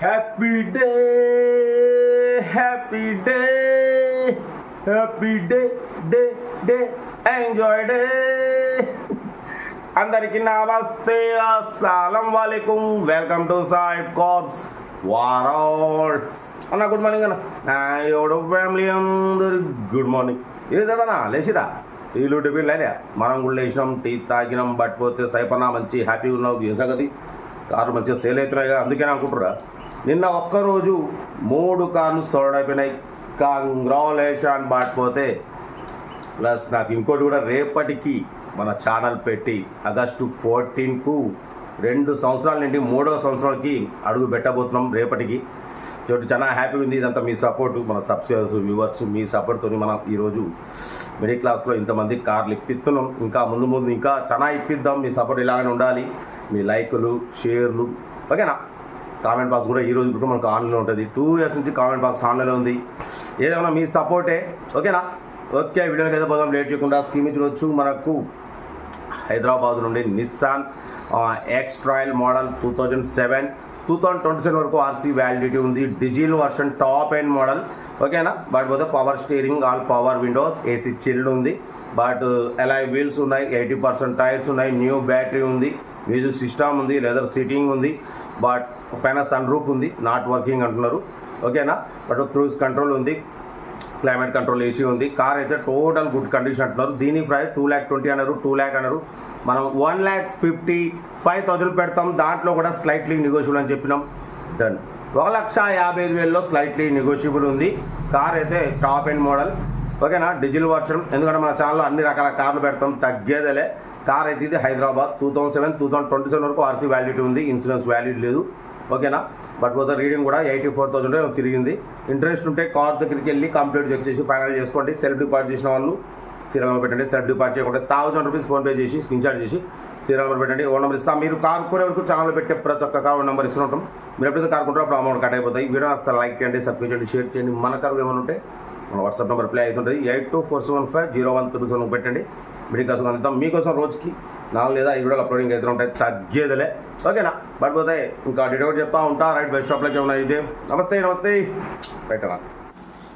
Happy day happy day happy day day day enjoy day. అందరికి నమస్తే, అస్సలం వాలేకుం. Welcome to Saib cars world. అన్న గుడ్ మార్నింగ్ అన్న. ఎవడో ఫ్యామిలీ అందరు గుడ్ మార్నింగ్. ఇది కదన్నా లేచిరా, వీళ్ళు టిఫిన్ లేదా, మనం కూడా లేచినాం, టీ తాగినాం, బట్టిపోతే సైపన్నా మంచి హ్యాపీగా ఉన్నావు. ఏ సంగతి, కార్లు మంచిగా సేల్ అవుతున్నాయి కదా, అందుకని అనుకుంటురా. నిన్న ఒక్కరోజు 3 కార్లు సోల్డ్ అయిపోయినాయి. కంగ్రాచులేషన్. బాటిపోతే ప్లస్ నాకు ఇంకోటి కూడా, రేపటికి మన ఛానల్ పెట్టి ఆగస్టు 14కు 2 సంవత్సరాల నుండి 3వ సంవత్సరానికి అడుగు పెట్టబోతున్నాం. రేపటికి చోటు చాలా హ్యాపీగా ఉంది. ఇదంతా మీ సపోర్టు, మన సబ్స్క్రైబర్స్, వ్యూవర్స్, మీ సపోర్ట్తో మనం ఈరోజు మిడిల్ క్లాస్లో ఇంతమంది కార్లు ఇప్పిస్తున్నాం. ఇంకా ముందు ముందు ఇంకా చాలా ఇప్పిద్దాం. మీ సపోర్ట్ ఇలాగనే ఉండాలి. మీ లైకులు, షేర్లు, ఓకేనా. కామెంట్ బాక్స్ కూడా ఈరోజు కూడా మనకు ఆన్లైన్లో ఉంటుంది. 2 ఇయర్స్ నుంచి కామెంట్ బాక్స్ ఆన్లైన్లో ఉంది. ఏదైనా మీ సపోర్టే, ఓకేనా. ఓకే, వీడియోకి అయితే పోదాం లేట్ చేయకుండా. స్కీమ్ ఇచ్చి మనకు హైదరాబాద్ నుండి నిస్సాన్ ఎక్స్-ట్రయల్ మోడల్ 2007 2027 వరకు ఆర్సీ వ్యాలిడిటీ ఉంది. Diesel version, top end model, ఓకేనా. బట్ పోతే power steering, all power Windows, AC chilled ఉంది. బట్ అలాయ్ వీల్స్ ఉన్నాయి, 80% టైర్స్ ఉన్నాయి, న్యూ బ్యాటరీ ఉంది, మ్యూజిక్ సిస్టమ్ ఉంది, లెదర్ సీటింగ్ ఉంది. బట్ పైన సన్ రూఫ్ ఉంది, నాట్ వర్కింగ్ అంటున్నారు, ఓకేనా. బట్ క్రూజ్ కంట్రోల్ ఉంది, క్లైమేట్ కంట్రోల్ ఏసీ ఉంది. కార్ అయితే టోటల్ గుడ్ కండిషన్ అంటున్నారు. దీని ప్రైస్ 2,20,000 అన్నారు, 2 lakh అన్నారు. మనం 1,55,000 పెడతాం. దాంట్లో కూడా స్లైట్లీ నెగోషియబుల్ అని చెప్పినాం. డన్. 1,55,000లో స్లైట్లీ నెగోషియబుల్ ఉంది. కార్ అయితే టాప్ ఎండ్ మోడల్, ఓకేనా. డీజిల్ వర్షన్, ఎందుకంటే మన ఛానల్లో అన్ని రకాల కార్లు పెడతాం, తగ్గేదేలే. కార్ అయితే ఇది హైదరాబాద్ 2007 2027 వరకు ఆర్సీ వ్యాలిడిటీ ఉంది, ఇన్సూరెన్స్ వ్యాలిడిటీ లేదు, ఓకేనా. బట్ పోతే రీడింగ్ కూడా 84,000 తిరిగింది. ఇంట్రెస్ట్ ఉంటే కార్ దగ్గరికి వెళ్ళి కంప్లీట్ చెక్ చేసి ఫైనల్ చేసుకోండి. సెల్ఫ్ డిపాజిట్ చేసిన వాళ్ళు సీరియల్ నెంబర్ పెట్టండి. సెల్ఫ్ డిపాజిట్ చేయకుండా 1,000 రూపీస్ ఫోన్పే చేసి స్క్రీన్షాట్ చేసి సీరియల్ నెంబర్ పెట్టండి. ఓన్ నెంబర్ ఇస్తాం. మీరు కార్ కొనే వరకు ఛానల్ పెట్టే ప్రతి ఒక్క కార్ నెంబర్ ఇస్తుంటాం. మీరు ఎప్పుడైతే కార్ కొంటారో అప్పుడు అమౌంట్ కట్ అయిపోతాయి. వీడియో అసలు లైక్ చేయండి, సబ్స్క్రైబ్ చేయండి, షేర్ చేయండి. మన కారు ఏమైనా ఉంటే మన వాట్సాప్ నెంబర్ ప్లే అవుతుంటుంది. 82475013 పెట్టండి. మిడిల్ క్లాస్ అందిద్దాం మీకోసం. రోజుకి 4 లేదా 5 వీడియోలు అప్లోడింగ్ అయితే ఉంటాయి, తగ్గేదిలే, ఓకేనా. బట్ పోతే ఇంకా డీటెయిల్ చెప్తా ఉంటా. Right, best of luck. ఏమన్నా అయితే నమస్తే నమస్తే పెట్టరా.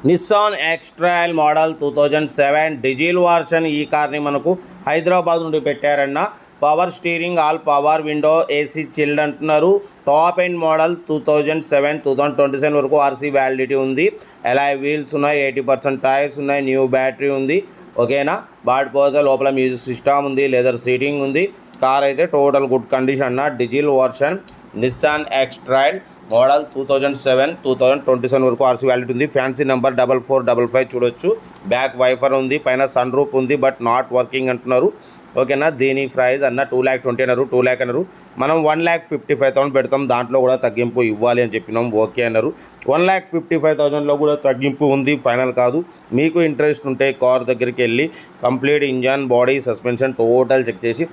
Nissan X Trail model 2007 diesel version. ఈ కార్ని మనకు హైదరాబాద్ నుండి పెట్టారన్న. Power steering, all power window, AC chilled అంటున్నారు. టాప్ ఎండ్ మోడల్ 2007 2027 వరకు ఆర్సీ వ్యాలిడిటీ ఉంది. అలాయ్ వీల్స్ ఉన్నాయి, 80% టైర్స్ ఉన్నాయి, న్యూ బ్యాటరీ ఉంది, ఓకేనా. బాడిపోతే లోపల మ్యూజిక్ సిస్టమ్ ఉంది, లెదర్ సీటింగ్ ఉంది. కార్ అయితే టోటల్ గుడ్ కండిషన్ అన్న. Diesel version, Nissan X Trail model 2007 2027 వరకు ఆర్సీ వ్యాలిడిటీ ఉంది. ఫ్యాన్సీ నెంబర్ 4455 చూడొచ్చు. బ్యాక్ వైఫర్ ఉంది, పైన సన్ రూఫ్ ఉంది, బట్ నాట్ వర్కింగ్ అంటున్నారు, ఓకేనా. దీని ప్రైస్ అన్న 2,20,000 అన్నారు, 2 lakh అన్నారు. మనం 1,55,000 పెడతాం. దాంట్లో కూడా తగ్గింపు ఇవ్వాలి అని చెప్పినాం, ఓకే అన్నారు. 1,55,000లో కూడా తగ్గింపు ఉంది, ఫైనల్ కాదు. మీకు ఇంట్రెస్ట్ ఉంటే కార్ దగ్గరికి వెళ్ళి complete engine, body, suspension total check చేసి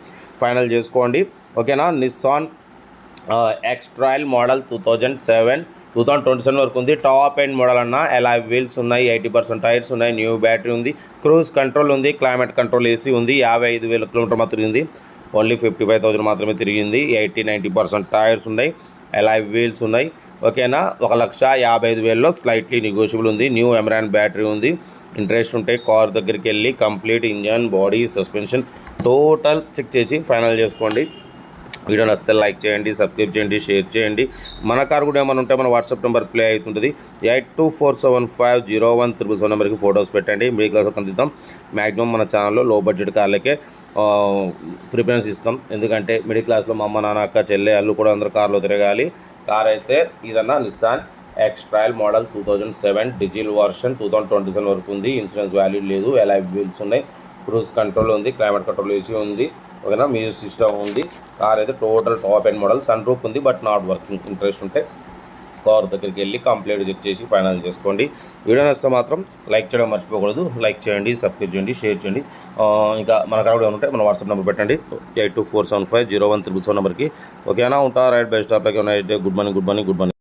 ఫైనల్ చేసుకోండి, ఓకేనా. నిస్సాన్ ఎక్స్-ట్రయల్ మోడల్ 2007 2027 వరకు ఉంది. టాప్ ఎండ్ మోడల్ అన్న. అలాయ్ వీల్స్ ఉన్నాయి, 80% టైర్స్ ఉన్నాయి, న్యూ బ్యాటరీ ఉంది, క్రూజ్ కంట్రోల్ ఉంది, క్లైమేట్ కంట్రోల్ ఏసీ ఉంది. 55,000 కిలోమీటర్ మాత్రం తిరిగింది. ఓన్లీ 55,000 మాత్రమే తిరిగింది. 80-90% టైర్స్ ఉన్నాయి, అలాయ్ వీల్స్ ఉన్నాయి, ఓకేనా. 1,55,000లో స్లైట్లీ నెగోషియబుల్ ఉంది. న్యూ ఎమరాన్ బ్యాటరీ ఉంది. ఇంట్రెస్ట్ ఉంటే కార్ దగ్గరికి వెళ్ళి complete engine, body, suspension total check చేసి ఫైనల్ చేసుకోండి. వీడియో నచ్చితే లైక్ చేయండి, సబ్స్క్రైబ్ చేయండి, షేర్ చేయండి. మన కార్ కూడా ఏమైనా ఉంటే మన వాట్సాప్ నెంబర్ ప్లే అవుతుంటుంది. 82475013 నెంబర్కి ఫొటోస్ పెట్టండి. Middle class అందిద్దాం. మ్యాక్సిమం మన ఛానల్లో లో బడ్జెట్ కార్లకే ప్రిఫరెన్స్ ఇస్తాం. ఎందుకంటే మిడిల్ క్లాస్లో మా అమ్మ, నాన్న, అక్క, చెల్లె, అల్లు కూడా అందరు కార్లో తిరగాలి. కార్ అయితే ఇదన్నా Nissan X Trail model 2007 diesel version 2027 వరకు ఉంది. ఇన్సూరెన్స్ వాల్యూ లేదు, అలాయ్ వీల్స్ ఉన్నాయి, క్రూజ్ కంట్రోల్ ఉంది, క్లైమేట్ కంట్రోల్ ఏసీ ఉంది, ఓకేనా. మ్యూజిక్ సిస్టమ్ ఉంది. కార్ అయితే total top end model, sunroof ఉంది, బట్ నాట్ వర్కింగ్. ఇంట్రెస్ట్ ఉంటే కార్ దగ్గరికి వెళ్ళి కంప్లీట్ చెక్ చేసి ఫైనల్ చేసుకోండి. వీడియో నచ్చితే మాత్రం లైక్ చేయడం మర్చిపోకూడదు. లైక్ చేయండి, సబ్స్క్రైబ్ చేయండి, షేర్ చేయండి. ఇంకా మన కాడ కూడా ఉంటే మన వాట్సాప్ నెంబర్ పెట్టండి. 82475013 నెంబర్కి, ఓకేనా. ఉంటా. Right, best of luck. Good morning.